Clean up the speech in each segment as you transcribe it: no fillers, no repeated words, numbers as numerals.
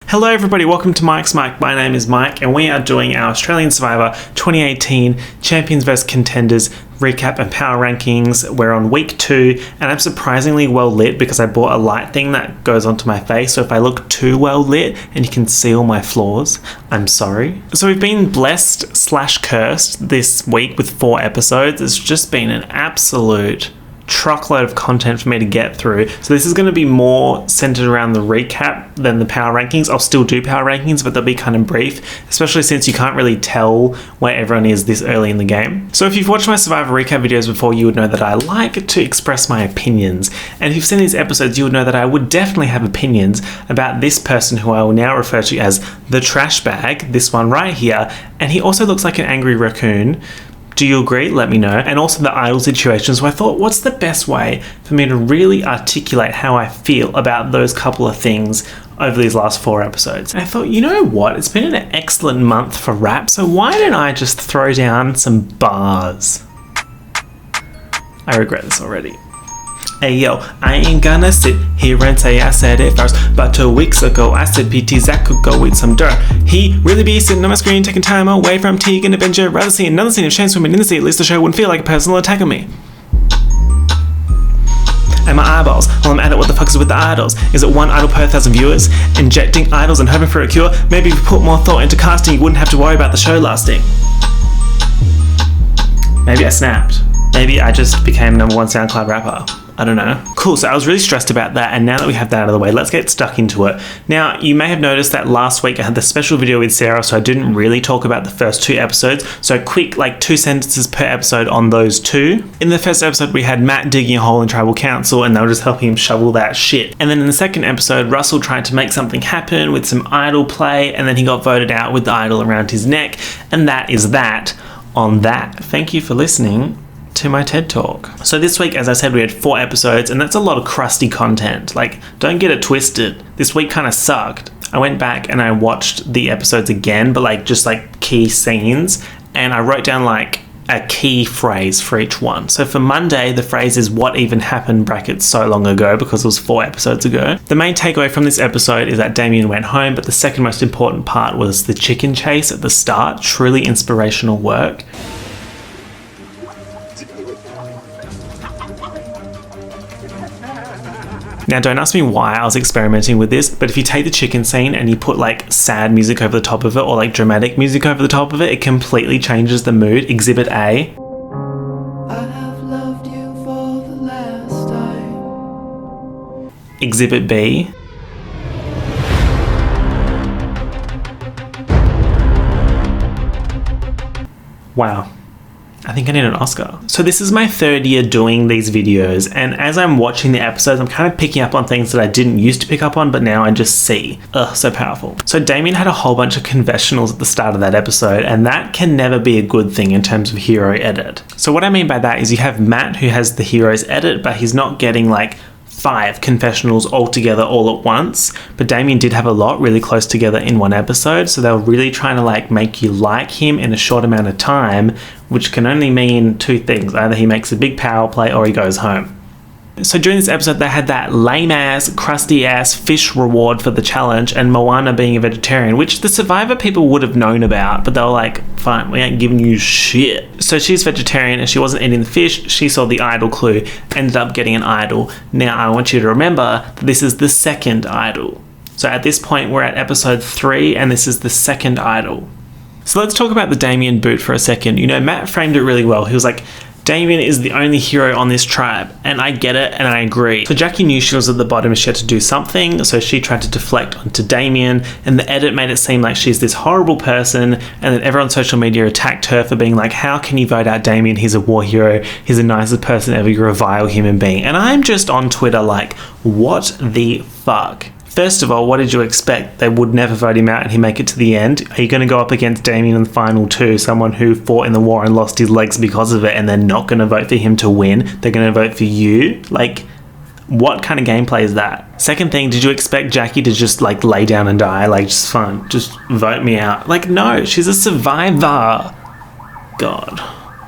Hello everybody, welcome to Mike's Mike. My name is Mike and we are doing our Australian Survivor 2018 Champions vs Contenders recap and power rankings. We're on week 2 and I'm surprisingly well lit because I bought a light thing that goes onto my face, so if I look too well lit and you can see all my flaws, I'm sorry. So we've been blessed / cursed this week with 4 episodes. It's just been an absolute truckload of content for me to get through. So this is going to be more centered around the recap than the power rankings. I'll still do power rankings, but they'll be kind of brief, especially since you can't really tell where everyone is this early in the game. So if you've watched my Survivor recap videos before, you would know that I like to express my opinions. And if you've seen these episodes, you would know that I would definitely have opinions about this person who I will now refer to as the trash bag, this one right here. And he also looks like an angry raccoon. Do you agree? Let me know. And also the idol situation. So I thought, what's the best way for me to really articulate how I feel about those couple of things over these last 4 episodes? And I thought, you know what? It's been an excellent month for rap, so why don't I just throw down some bars? I regret this already. Hey yo, I ain't gonna sit here and say I said it first, but 2 weeks ago I said PT Zach could go with some dirt. He really be sitting on my screen taking time away from Tegan and Benji. Rather see another scene of Shane swimming in the sea, at least the show wouldn't feel like a personal attack on me. And my eyeballs, while I'm at it, what the fuck is with the idols? Is it 1 idol per 1,000 viewers? Injecting idols and hoping for a cure? Maybe if you put more thought into casting, you wouldn't have to worry about the show lasting. Maybe I snapped. Maybe I just became #1 SoundCloud rapper. I don't know. Cool, so I was really stressed about that, and now that we have that out of the way, let's get stuck into it. Now, you may have noticed that last week I had the special video with Sarah, so I didn't really talk about the first 2 episodes, so quick, 2 sentences per episode on those 2. In the first episode, we had Matt digging a hole in tribal council, and they were just helping him shovel that shit. And then in the second episode, Russell tried to make something happen with some idol play, and then he got voted out with the idol around his neck, and that is that on that. Thank you for listening to my TED Talk. So this week, as I said, we had 4 episodes, and that's a lot of crusty content. Don't get it twisted. This week kind of sucked. I went back and I watched the episodes again, but just key scenes, and I wrote down a key phrase for each one. So for Monday, the phrase is "what even happened" brackets so long ago, because it was 4 episodes ago. The main takeaway from this episode is that Damien went home, but the second most important part was the chicken chase at the start. Truly inspirational work. Now, don't ask me why I was experimenting with this, but if you take the chicken scene and you put sad music over the top of it, or dramatic music over the top of it, it completely changes the mood. Exhibit A. I have loved you for the last time. Exhibit B. Wow. I think I need an Oscar. So this is my 3rd year doing these videos, and as I'm watching the episodes, I'm kind of picking up on things that I didn't used to pick up on, but now I just see. Ugh, so powerful. So Damien had a whole bunch of confessionals at the start of that episode, and that can never be a good thing in terms of hero edit. So what I mean by that is you have Matt, who has the hero's edit, but he's not getting 5 confessionals all together all at once, but Damien did have a lot really close together in 1 episode, so they were really trying to make you like him in a short amount of time, which can only mean 2 things: either he makes a big power play or he goes home. So during this episode, they had that lame-ass, crusty-ass fish reward for the challenge, and Moana being a vegetarian, which the Survivor people would have known about, but they were like, fine, we ain't giving you shit. So she's vegetarian and she wasn't eating the fish. She saw the idol clue, ended up getting an idol. Now, I want you to remember that this is the 2nd idol. So at this point, we're at episode 3, and this is the 2nd idol. So let's talk about the Damien boot for a second. Matt framed it really well. He was like, Damien is the only hero on this tribe, and I get it and I agree. So Jackie knew she was at the bottom and she had to do something, so she tried to deflect onto Damien, and the edit made it seem like she's this horrible person, and then everyone on social media attacked her for being like, how can you vote out Damien? He's a war hero, he's the nicest person ever, you're a vile human being. And I'm just on Twitter what the fuck? First of all, what did you expect? They would never vote him out and he'd make it to the end? Are you going to go up against Damien in the final 2, someone who fought in the war and lost his legs because of it, and they're not going to vote for him to win? They're going to vote for you? What kind of gameplay is that? Second thing, did you expect Jackie to just lay down and die? Just fine, just vote me out. No, she's a survivor. God.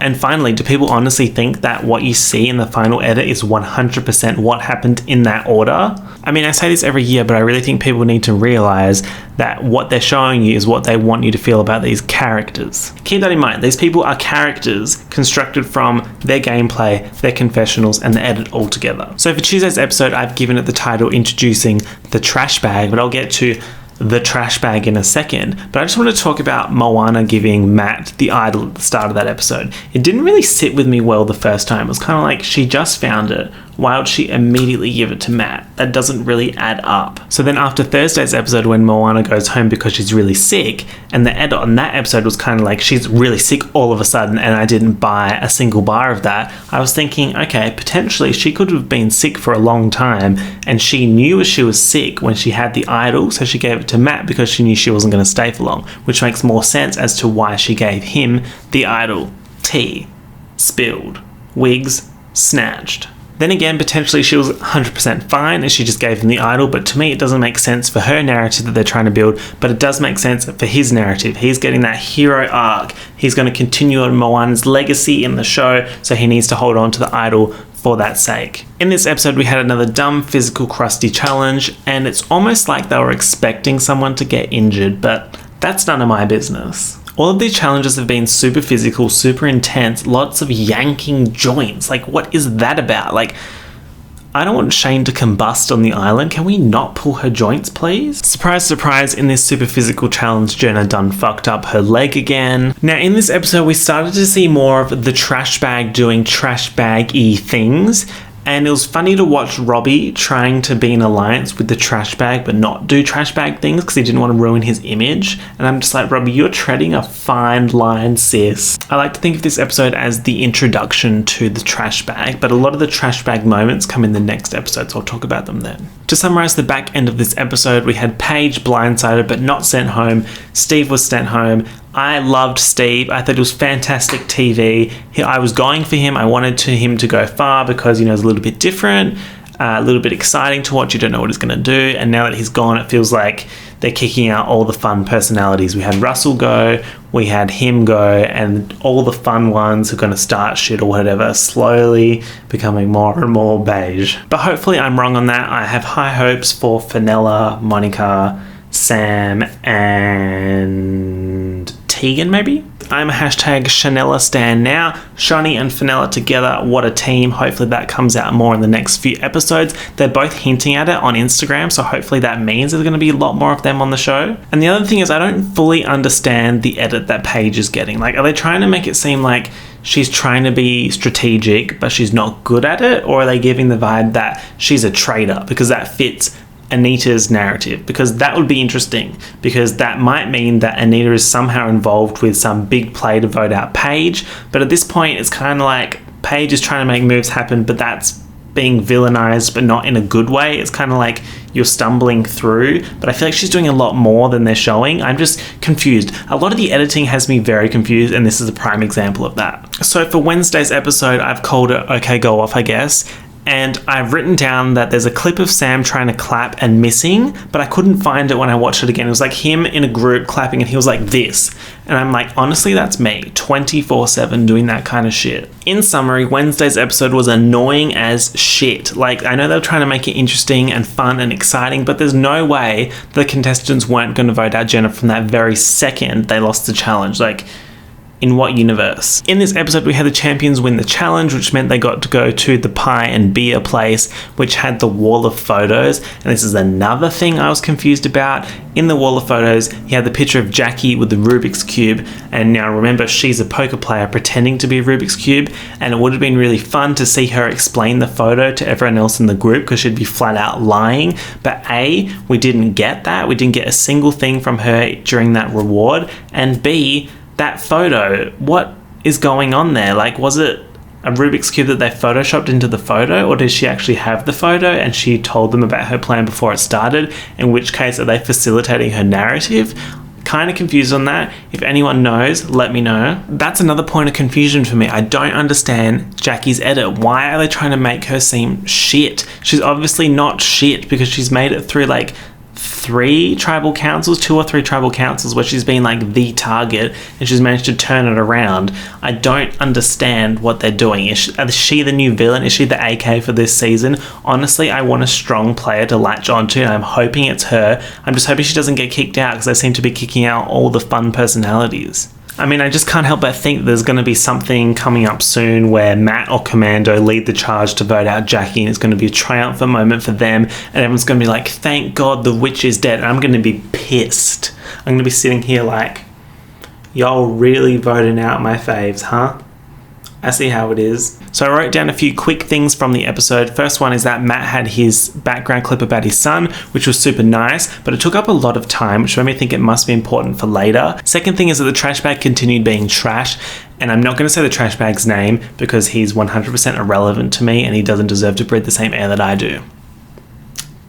And finally, do people honestly think that what you see in the final edit is 100% what happened in that order? I mean, I say this every year, but I really think people need to realize that what they're showing you is what they want you to feel about these characters. Keep that in mind. These people are characters constructed from their gameplay, their confessionals, and the edit all together. So for Tuesday's episode, I've given it the title Introducing the Trash Bag, but I'll get to the trash bag in a second. But I just want to talk about Moana giving Matt the idol at the start of that episode. It didn't really sit with me well the first time. It was kind of like she just found it. Why would she immediately give it to Matt? That doesn't really add up. So then after Thursday's episode, when Moana goes home because she's really sick, and the edit on that episode was kind of like she's really sick all of a sudden and I didn't buy a single bar of that, I was thinking, okay, potentially she could have been sick for a long time and she knew she was sick when she had the idol, so she gave it to Matt because she knew she wasn't going to stay for long, which makes more sense as to why she gave him the idol. Tea. Spilled. Wigs. Snatched. Then again, potentially she was 100% fine and she just gave him the idol, but to me it doesn't make sense for her narrative that they're trying to build, but it does make sense for his narrative. He's getting that hero arc. He's going to continue on Moana's legacy in the show, so he needs to hold on to the idol for that sake. In this episode, we had another dumb physical crusty challenge, and it's almost like they were expecting someone to get injured, but that's none of my business. All of these challenges have been super physical, super intense, lots of yanking joints. Like, what is that about? Like, I don't want Shane to combust on the island. Can we not pull her joints, please? Surprise, surprise, in this super physical challenge, Jenna done fucked up her leg again. Now, in this episode, we started to see more of the trash bag doing trash bag-y things. And it was funny to watch Robbie trying to be in alliance with the trash bag but not do trash bag things because he didn't want to ruin his image. And I'm just like, Robbie, you're treading a fine line, sis. I like to think of this episode as the introduction to the trash bag, but a lot of the trash bag moments come in the next episode, so I'll talk about them then. To summarize the back end of this episode, we had Paige blindsided but not sent home. Steve was sent home. I loved Steve. I thought it was fantastic TV. I was going for him. I wanted him to go far because, you know, it's a little bit different, a little bit exciting to watch. You don't know what he's going to do. And now that he's gone, it feels like they're kicking out all the fun personalities. We had Russell go, we had him go, and all the fun ones who are going to start shit or whatever, slowly becoming more and more beige. But hopefully I'm wrong on that. I have high hopes for Fenella, Monica, Sam, and Tegan, maybe? I'm a hashtag Chanella stan now. Shani and Fenella together, what a team. Hopefully that comes out more in the next few episodes. They're both hinting at it on Instagram, so hopefully that means there's going to be a lot more of them on the show. And the other thing is, I don't fully understand the edit that Paige is getting. Like, are they trying to make it seem like she's trying to be strategic, but she's not good at it? Or are they giving the vibe that she's a traitor? Because that fits Anita's narrative, because that would be interesting, because that might mean that Anita is somehow involved with some big play to vote out Paige. But at this point, it's kind of like Paige is trying to make moves happen, but that's being villainized, but not in a good way. It's kind of like you're stumbling through, but I feel like she's doing a lot more than they're showing. I'm just confused. A lot of the editing has me very confused, and this is a prime example of that. So for Wednesday's episode, I've called it Okay Go Off, I guess. And I've written down that there's a clip of Sam trying to clap and missing, but I couldn't find it when I watched it again. It was like him in a group clapping and he was like this. And I'm like, honestly, that's me 24/7 doing that kind of shit. In summary, Wednesday's episode was annoying as shit. Like, I know they were trying to make it interesting and fun and exciting, but there's no way the contestants weren't going to vote out Jenna from that very second they lost the challenge. Like, in what universe? In this episode, we had the champions win the challenge, which meant they got to go to the pie and beer place, which had the wall of photos. And this is another thing I was confused about. In the wall of photos, you had the picture of Jackie with the Rubik's Cube. And now remember, she's a poker player pretending to be a Rubik's Cube. And it would have been really fun to see her explain the photo to everyone else in the group, because she'd be flat out lying. But A, we didn't get that. We didn't get a single thing from her during that reward. And B, that photo, what is going on there? Like, was it a Rubik's Cube that they photoshopped into the photo, or did she actually have the photo and she told them about her plan before it started? In which case, are they facilitating her narrative? Kind of confused on that. If anyone knows, let me know. That's another point of confusion for me. I don't understand Jackie's edit. Why are they trying to make her seem shit? She's obviously not shit because she's made it through like 2 or 3 tribal councils where she's been like the target and she's managed to turn it around. I don't understand what they're doing. Is she the new villain? Is she the AK for this season? Honestly, I want a strong player to latch onto, and I'm hoping it's her. I'm just hoping she doesn't get kicked out, because they seem to be kicking out all the fun personalities. I mean, I just can't help but think there's going to be something coming up soon where Matt or Commando lead the charge to vote out Jackie, and it's going to be a triumphant moment for them, and everyone's going to be like, thank God the witch is dead. And I'm going to be pissed. I'm going to be sitting here like, y'all really voting out my faves, huh? I see how it is. So I wrote down a few quick things from the episode. First one is that Matt had his background clip about his son, which was super nice, but it took up a lot of time, which made me think it must be important for later. Second thing is that the trash bag continued being trash, and I'm not going to say the trash bag's name because he's 100% irrelevant to me and he doesn't deserve to breathe the same air that I do.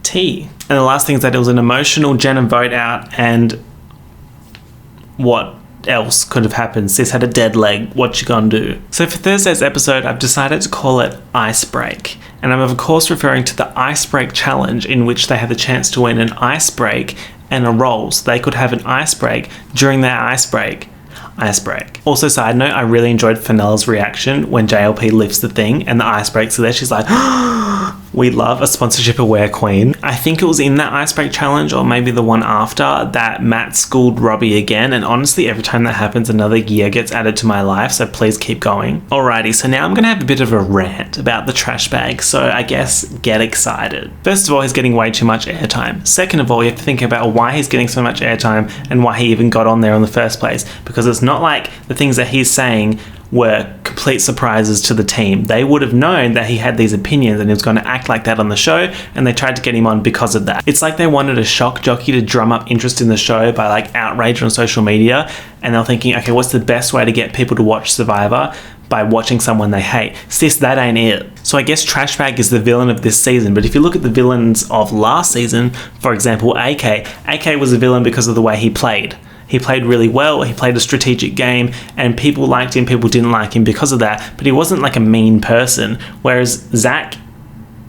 T. And the last thing is that it was an emotional Jenna vote out, and what else could have happened? Sis had a dead leg. What you gonna do? So for Thursday's episode, I've decided to call it Ice Break, and I'm of course referring to the Ice Break challenge, in which they had the chance to win an ice break and a roll, so they could have an ice break during their ice break. Ice break. Also, side note, I really enjoyed Fenella's reaction when JLP lifts the thing and the ice breaks are there. She's like, we love a sponsorship aware queen. I think it was in that ice break challenge, or maybe the one after, that Matt schooled Robbie again, and honestly every time that happens another year gets added to my life, so please keep going. Alrighty, so now I'm gonna have a bit of a rant about the trash bag, so I guess get excited. First of all, he's getting way too much airtime. Second of all, you have to think about why he's getting so much airtime and why he even got on there in the first place, because it's not like the things that he's saying were complete surprises to the team. They would have known that he had these opinions and he was going to act like that on the show, and they tried to get him on because of that. It's like they wanted a shock jockey to drum up interest in the show by like outrage on social media, and they're thinking, okay, what's the best way to get people to watch Survivor? By watching someone they hate. Sis, that ain't it. So I guess Trash Bag is the villain of this season, but if you look at the villains of last season, for example, AK was a villain because of the way he played. He played really well, he played a strategic game, and people liked him, people didn't like him because of that, but he wasn't like a mean person, whereas Zach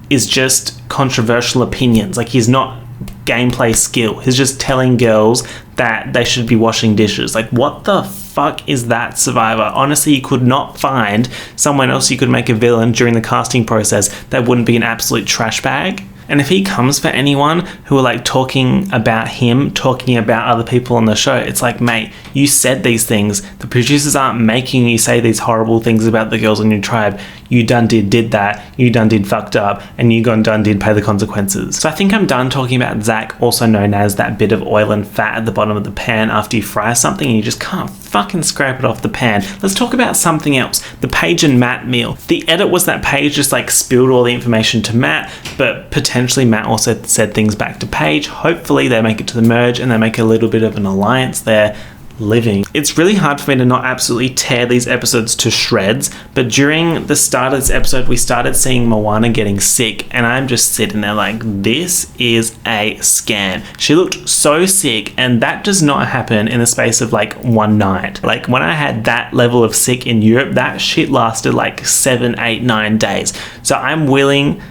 is just controversial opinions. Like, he's not gameplay skill, he's just telling girls that they should be washing dishes. Like, what the fuck is that, Survivor? Honestly, you could not find someone else you could make a villain during the casting process that wouldn't be an absolute trash bag. And if he comes for anyone who are like talking about him, talking about other people on the show, it's like, mate, you said these things. The producers aren't making you say these horrible things about the girls on your tribe. You done did that. You done did fucked up. And you done did pay the consequences. So I think I'm done talking about Zach, also known as that bit of oil and fat at the bottom of the pan after you fry something and you just can't fucking scrape it off the pan. Let's talk about something else. The Paige and Matt meal. The edit was that Paige just like spilled all the information to Matt, but potentially Matt also said things back to Paige. Hopefully they make it to the merge and they make a little bit of an alliance there. Living. It's really hard for me to not absolutely tear these episodes to shreds, but during the start of this episode we started seeing Moana getting sick, and I'm just sitting there like, this is a scam. She looked so sick, and that does not happen in the space of like one night. Like, when I had that level of sick in Europe, that shit lasted like 7, 8, 9 days. So I'm willing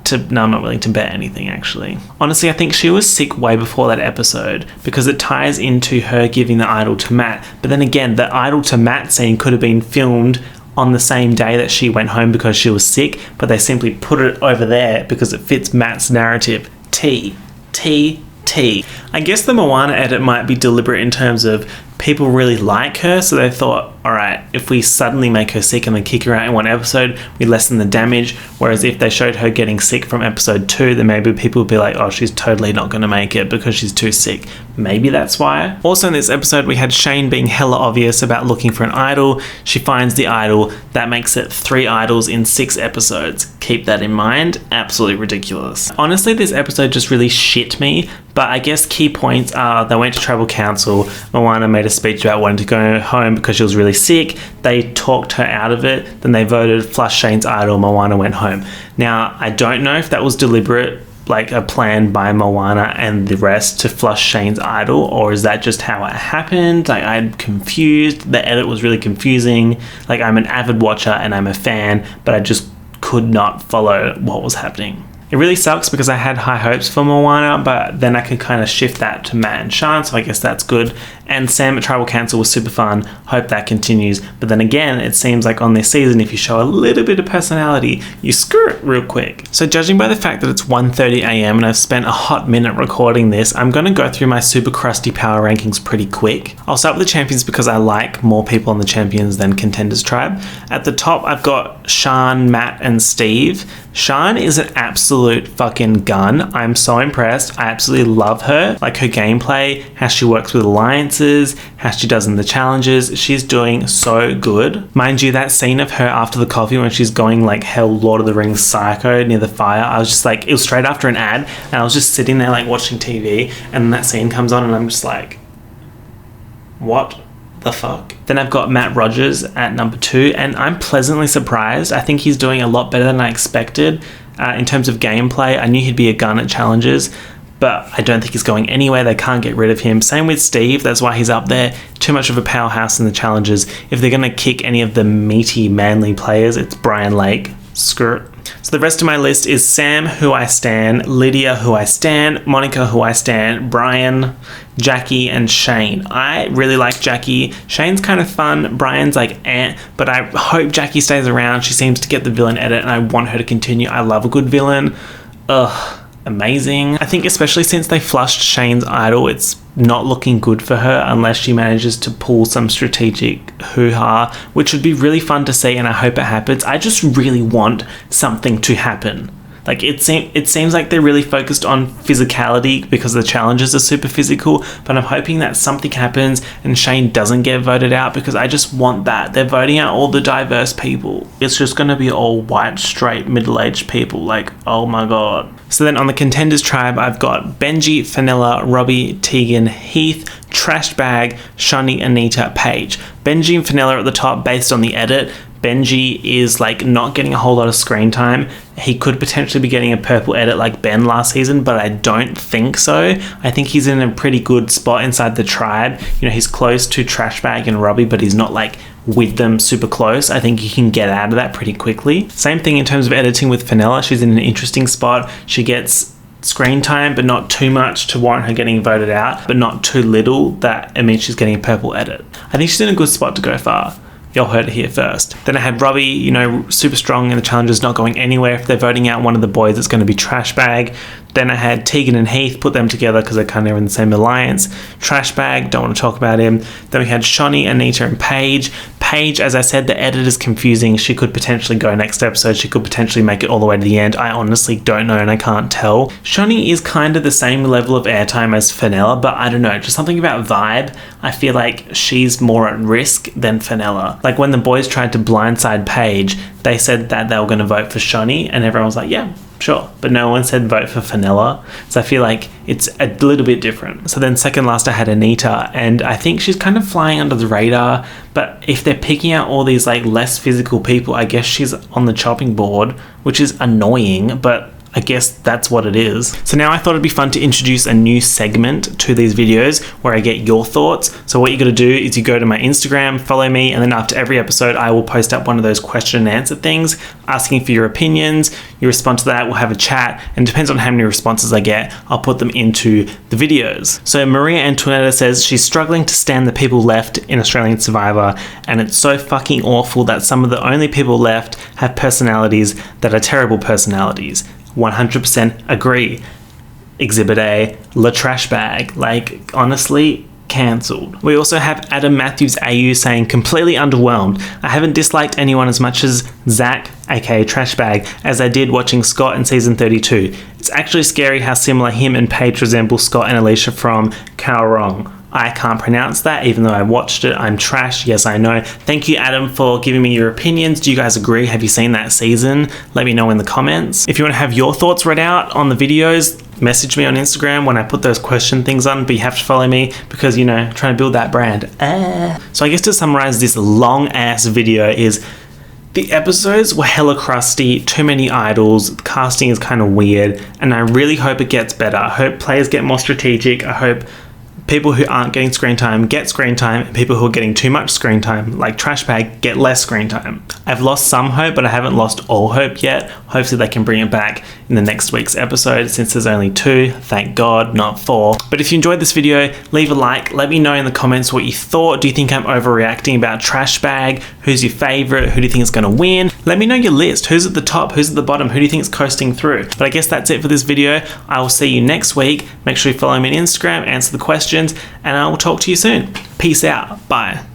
to... No, I'm not willing to bet anything, actually. Honestly, I think she was sick way before that episode, because it ties into her giving the idol to Matt. But then again, the idol to Matt scene could have been filmed on the same day that she went home because she was sick, but they simply put it over there because it fits Matt's narrative. T. I guess the Moana edit might be deliberate in terms of people really like her, so they thought, alright, if we suddenly make her sick and then kick her out in one episode, we lessen the damage, whereas if they showed her getting sick from episode 2, then maybe people would be like, oh, she's totally not going to make it because she's too sick. Maybe that's why. Also in this episode, we had Shane being hella obvious about looking for an idol. She finds the idol. That makes it 3 idols in 6 episodes. Keep that in mind. Absolutely ridiculous. Honestly, this episode just really shit me, but I guess key points are they went to tribal council. Moana made a speech about wanting to go home because she was really sick. They talked her out of it. Then they voted flush Shane's idol. Moana went home. Now, I don't know if that was deliberate, like a plan by Moana and the rest to flush Shane's idol, or is that just how it happened? Like, I'm confused. The edit was really confusing. Like, I'm an avid watcher and I'm a fan, but I just could not follow what was happening. It really sucks because I had high hopes for Moana, but then I could kind of shift that to Matt and Sean, so I guess that's good. And Sam at Tribal Council was super fun. Hope that continues. But then again, it seems like on this season, if you show a little bit of personality, you screw it real quick. So judging by the fact that it's 1:30 a.m. and I've spent a hot minute recording this, I'm going to go through my super crusty power rankings pretty quick. I'll start with the champions because I like more people on the champions than Contenders Tribe. At the top, I've got Sean, Matt, and Steve. Sean is an absolute fucking gun. I'm so impressed. I absolutely love her. Like her gameplay, how she works with alliances, how she does in the challenges. She's doing so good. Mind you, that scene of her after the coffee when she's going like hell Lord of the Rings psycho near the fire, I was just like, it was straight after an ad and I was just sitting there like watching TV and then that scene comes on and I'm just like, what the fuck? Then I've got Matt Rogers at number 2 and I'm pleasantly surprised. I think he's doing a lot better than I expected in terms of gameplay. I knew he'd be a gun at challenges, but I don't think he's going anywhere. They can't get rid of him. Same with Steve. That's why he's up there. Too much of a powerhouse in the challenges. If they're going to kick any of the meaty, manly players, it's Brian Lake. Screw it. So the rest of my list is Sam, who I stan, Lydia, who I stan, Monica, who I stan, Brian, Jackie, and Shane. I really like Jackie. Shane's kind of fun. Brian's like but I hope Jackie stays around. She seems to get the villain edit and I want her to continue. I love a good villain. Ugh, amazing. I think especially since they flushed Shane's idol, it's not looking good for her unless she manages to pull some strategic hoo-ha, which would be really fun to see and I hope it happens. I just really want something to happen. Like it seems like they're really focused on physicality because the challenges are super physical, but I'm hoping that something happens and Shane doesn't get voted out because I just want that. They're voting out all the diverse people. It's just going to be all white, straight, middle-aged people. Like, oh my god. So then on the Contenders Tribe, I've got Benji, Fenella, Robbie, Tegan, Heath, TRASHBAG, Shani, Anita, Paige. Benji and Fenella are at the top based on the edit. Benji is like not getting a whole lot of screen time. He could potentially be getting a purple edit like Ben last season, but I don't think so. I think he's in a pretty good spot inside the tribe. You know, he's close to TRASHBAG and Robbie, but he's not like with them super close. I think he can get out of that pretty quickly. Same thing in terms of editing with Fenella. She's in an interesting spot. She gets screen time, but not too much to warrant her getting voted out, but not too little that it means she's getting a purple edit. I think she's in a good spot to go far. Y'all heard it here first. Then I had Robbie, you know, super strong in the challenges, not going anywhere. If they're voting out one of the boys, it's going to be TRASHBAG. Then I had Tegan and Heath, put them together because they're kind of in the same alliance. TRASHBAG, don't want to talk about him. Then we had Shani, Anita, and Paige. Paige, as I said, the edit is confusing. She could potentially go next episode. She could potentially make it all the way to the end. I honestly don't know and I can't tell. Shani is kind of the same level of airtime as Fenella, but I don't know, just something about vibe. I feel like she's more at risk than Fenella. Like when the boys tried to blindside Paige, they said that they were going to vote for Shani and everyone was like, yeah, sure, but no one said vote for Fenella, so I feel like it's a little bit different. So then second last I had Anita, and I think she's kind of flying under the radar, but if they're picking out all these like less physical people, I guess she's on the chopping board, which is annoying, but I guess that's what it is. So now I thought it'd be fun to introduce a new segment to these videos where I get your thoughts. So what you got to do is you go to my Instagram, follow me, and then after every episode I will post up one of those question and answer things asking for your opinions. You respond to that, we'll have a chat, and depends on how many responses I get, I'll put them into the videos. So Maria Antoinetta says she's struggling to stand the people left in Australian Survivor, and it's so fucking awful that some of the only people left have personalities that are terrible personalities. 100% agree. Exhibit A, La TRASHBAG. Like, honestly, cancelled. We also have Adam Matthews AU saying, completely underwhelmed. I haven't disliked anyone as much as Zach, aka TRASHBAG, as I did watching Scott in season 32. It's actually scary how similar him and Paige resemble Scott and Alicia from Kaorong. I can't pronounce that, even though I watched it. I'm trash. Yes, I know. Thank you, Adam, for giving me your opinions. Do you guys agree? Have you seen that season? Let me know in the comments. If you want to have your thoughts read out on the videos, message me on Instagram when I put those question things on, but you have to follow me because, you know, trying to build that brand. So I guess to summarize this long-ass video is the episodes were hella crusty, too many idols, the casting is kind of weird, and I really hope it gets better. I hope players get more strategic. I hope People who aren't getting screen time get screen time, and people who are getting too much screen time, like TRASHBAG, get less screen time. I've lost some hope, but I haven't lost all hope yet. Hopefully they can bring it back in the next week's episode, since there's only 2, thank God, not 4. But if you enjoyed this video, leave a like, let me know in the comments what you thought. Do you think I'm overreacting about TRASHBAG? Who's your favorite? Who do you think is going to win? Let me know your list. Who's at the top? Who's at the bottom? Who do you think is coasting through? But I guess that's it for this video. I will see you next week. Make sure you follow me on Instagram, answer the questions, and I will talk to you soon. Peace out. Bye.